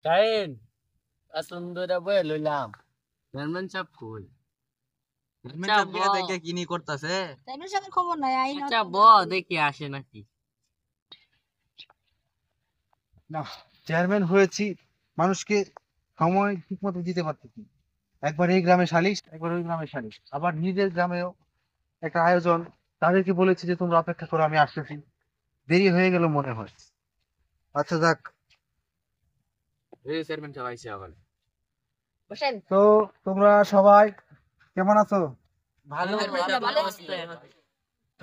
Kain, aslam dura boy lulam. Nerman chap cool. Chairman সাহেব গিয়া দেখে কি নি করতেছে। চেয়ারম্যান সাহেবের খবর নাই আচ্ছা ব দেখি আসে নাকি। না, চেয়ারম্যান হয়েছি, মানুষকে সময় ঠিক মতো দিতে পারতেছি না। একবার এই গ্রামে সালিশ, একবার ওই গ্রামে সালিশ, আবার নিজের গ্রামেও একটা আয়োজন। তাদেরকে বলেছি যে তোমরা অপেক্ষা করো, আমি আসতেছি। দেরি হয়ে গেল মনে হয়। আচ্ছা যাক, চেয়ারম্যান সাহেব আইছে আবার। বসেন। তো তোমরা সবাই কেমন আছো? ভালো ভালো আছি।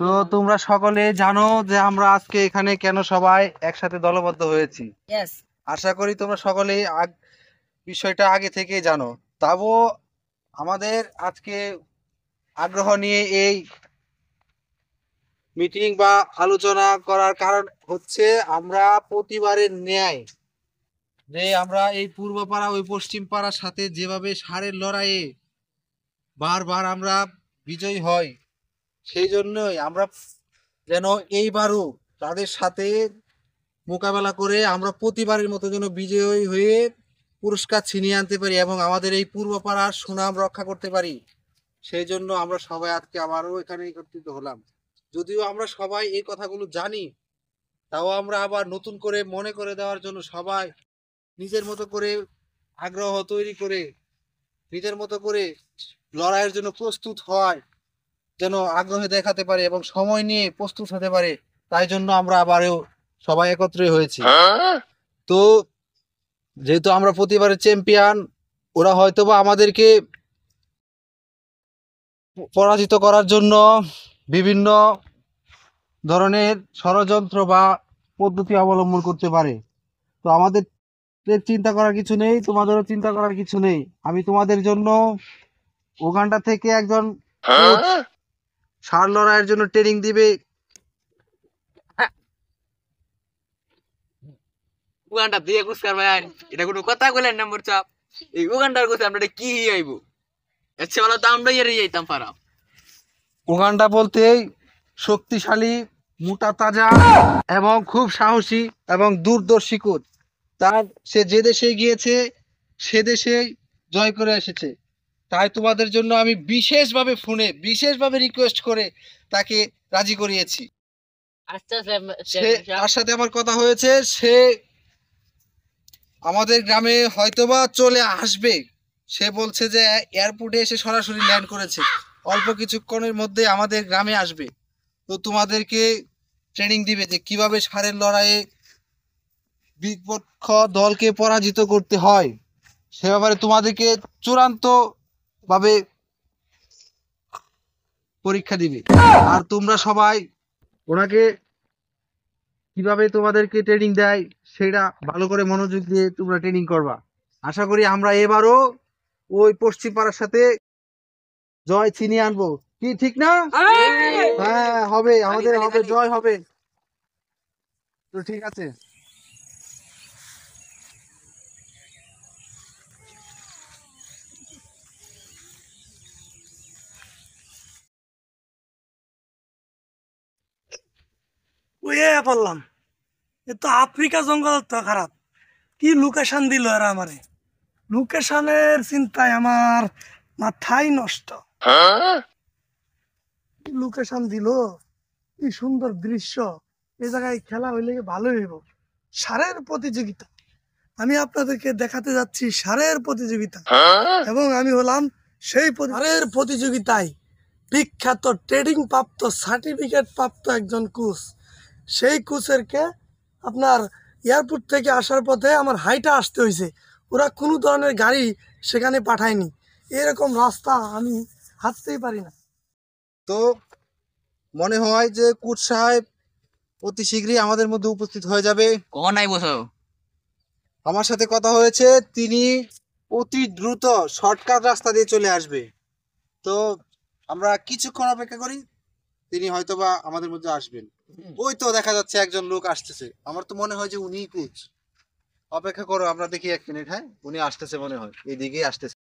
তো তোমরা সকলে জানো যে আমরা আজকে এখানে কেন সবাই একসাথে দলবদ্ধ হয়েছি। ইয়েস। আশা করি তোমরা সকলেই বিষয়টা আগে থেকেই জানো। তাও আমাদের আজকে আগ্রহ নিয়ে এই মিটিং বা আলোচনা করার কারণ হচ্ছে, আমরা প্রতিবারের ন্যায় যে আমরা এই পূর্ব পাড়া ওই পশ্চিম পাড়ার সাথে যেভাবে ষাঁড়ের লড়াইয়ে বারবার আমরা বিজয়ী হই, সেই জন্যই আমরা যেন এইবারও তাদের সাথে মোকাবেলা করে আমরা প্রতিবারের মতো যেন বিজয়ী হয়ে পুরস্কার ছিনিয়ে আনতে পারি এবং আমাদের এই পূর্ব পাড়ার সুনাম রক্ষা করতে পারি। সেই জন্য আমরা সবাই আজকে আবারও এখানে একত্রিত হলাম। যদিও আমরা সবাই এই কথাগুলো জানি, তাও আমরা আবার নতুন করে মনে করে দেওয়ার জন্য সবাই নিজের মতো করে আগ্রহ তৈরি করে নিজের মতো করে লড়াইয়ের জন্য প্রস্তুত হয়, যেন আগ্রহ দেখাতে পারে এবং সময় নিয়ে প্রস্তুত হতে পারে। তাই জন্য আমরা আবারও সবাই একত্রে হয়েছি। তো যেহেতু আমরা প্রতিবারের চ্যাম্পিয়ন, ওরা হয়তোবা আমাদেরকে পরাজিত করার জন্য বিভিন্ন ধরনের ষড়যন্ত্র বা পদ্ধতি অবলম্বন করতে পারে। তো আমাদের চিন্তা করার কিছু নেই, তোমাদেরও চিন্তা করার কিছু নেই। আমি তোমাদের জন্য ওখানটা থেকে একজন কোচ ষাঁড় লড়াইয়ের জন্য ট্রেনিং দিবে। উগান্ডা দিয়ে কুস্কার ভাই এটা কোনো কথা কইলেন নম্বর চাপ। এই উগান্ডার কথা আমরা কি আইবো? আচ্ছা বলো তো আমরা ইয়ে যাইতাম পারা। উগান্ডা বলতেই শক্তিশালী, মোটা তাজা এবং খুব সাহসী এবং দূরদর্শী কোচ। তার সে যে দেশে গিয়েছে সে দেশেই জয় করে এসেছে। তাই তোমাদের জন্য আমি বিশেষভাবে ফোনে বিশেষভাবে রিকোয়েস্ট করে তাকে রাজি করিয়েছি। আচ্ছা সে তার সাথে আমার কথা হয়েছে, সে আমাদের গ্রামে হয়তোবা চলে আসবে। সে বলছে যে এয়ারপোর্টে এসে সরাসরি ল্যান্ড করেছে, অল্প কিছুক্ষণের মধ্যে আমাদের গ্রামে আসবে। তো তোমাদেরকে ট্রেনিং দিবে যে কিভাবে ষাঁড়ের লড়াইয়ে বিপক্ষ দলকে পরাজিত করতে হয়। সে ব্যাপারে তোমাদেরকে চূড়ান্ত ভাবে পরীক্ষা দিবে। আর তোমরা সবাই ওনাকে কিভাবে তোমাদেরকে ট্রেনিং দেয় সেটা ভালো করে মনোযোগ দিয়ে তোমরা ট্রেনিং করবা। আশা করি আমরা এবারও ওই পশ্চিম পাড়ার সাথে জয় ছিনিয়ে আনবো। কি ঠিক না? হ্যাঁ হবে, আমাদের হবে, জয় হবে। তো ঠিক আছে। ওয়ে বললাম এ তো আফ্রিকা জঙ্গল তো খারাপ। কি লোকেশন দিল এরা আমারে, লোকেশনের চিন্তায় আমার মাথাই নষ্ট। লোকেশন দিল, কি সুন্দর দৃশ্য, এই জায়গায় খেলা হইলে ভালোই হইব। ষাঁড়ের প্রতিযোগিতা, আমি আপনাদেরকে দেখাতে যাচ্ছি ষাঁড়ের প্রতিযোগিতা। এবং আমি হলাম সেই ষাঁড়ের প্রতিযোগিতায় বিখ্যাত ট্রেনিং প্রাপ্ত সার্টিফিকেট প্রাপ্ত একজন কোচ। সেই কোচেরকে আপনার এয়ারপোর্ট থেকে আসার পথে আমার হাইটা আসতে হয়েছে, ওরা কোনো ধরনের গাড়ি সেখানে পাঠায়নি। এরকম রাস্তা আমি হাঁটতেই পারি না। তো মনে হয় যে কোচ সাহেব অতি শীঘ্রই আমাদের মধ্যে উপস্থিত হয়ে যাবে। কখন আইবো সব? আমার সাথে কথা হয়েছে, তিনি অতি দ্রুত শর্টকাট রাস্তা দিয়ে চলে আসবে। তো আমরা কিছুক্ষণ অপেক্ষা করি, তিনি হয়তোবা আমাদের মধ্যে আসবেন। ওই তো দেখা যাচ্ছে একজন লোক আসতেছে, আমার তো মনে হয় যে উনিই কোচ। অপেক্ষা করো, আমরা দেখি 1 মিনিট। হ্যাঁ, উনি আসতেছে, মনে হয় এইদিকেই আসতেছে।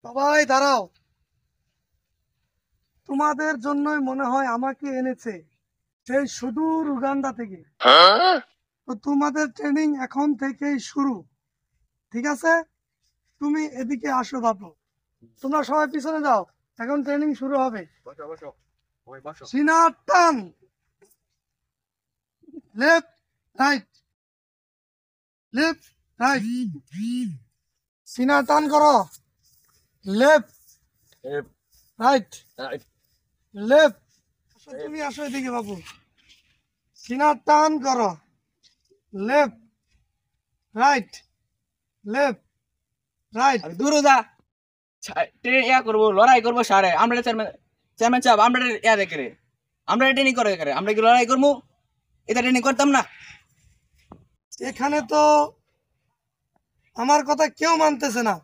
সবাই দাঁড়াও। তোমাদের জন্যই মনে হয় আমাকে এনেছে সেই সুদূর উগান্ডা থেকে। তো তোমাদের ট্রেনিং এখন থেকেই শুরু, ঠিক আছে? তুমি এদিকে আসো বাবু, তোমরা সবাই পিছনে যাও, এখন ট্রেনিং শুরু হবে। সিনার টান, লেফট রাইট, লেফট রাইট, সিনা টান করো, লেফট রাইট লেফট। তুমি আসো এদিকে বাবু, সিনা টান করো, লেফট রাইট লেফট রাইট। দূর যা ইয়া করবো, লড়াই করবো সারে। আমরা চেয়ারম্যান সাহেব, আমরা ইয়া দেখে রে, আমরা ট্রেনিং করে করে, আমরা কি লড়াই করবো? এটা ট্রেনিং করতাম না। এখানে তো আমার কথা কেউ মানতেছে না।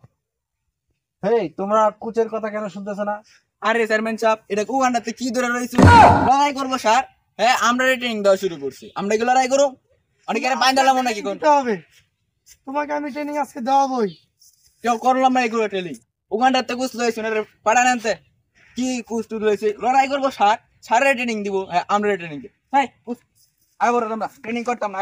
হেই, তোমরা কোচের কথা কেন শুনতেছ না? আরে চেয়ারম্যান সাহেব, এটা উগান্ডাতে কি ধরে রয়েছে? লড়াই করবো স্যার। হ্যাঁ, আমরা ট্রেনিং দেওয়া শুরু করছি, আমরা কি লড়াই করো? অনেকে বাইন্দালাম নাকি কোন দিতে হবে, তোমাকে আমি ট্রেনিং আজকে দেওয়াবই। কেউ করলাম না এগুলো ট্রেনিং। উগান্ডাতে কুচ লয়েছে না, পাড়া আনতে কি কুচ টুচ লয়েছে? লড়াই করবো স্যার, স্যারের ট্রেনিং দিব। হ্যাঁ, আমরা ট্রেনিং দিব। হ্যাঁ, আগে তোমরা ট্রেনিং করতাম না।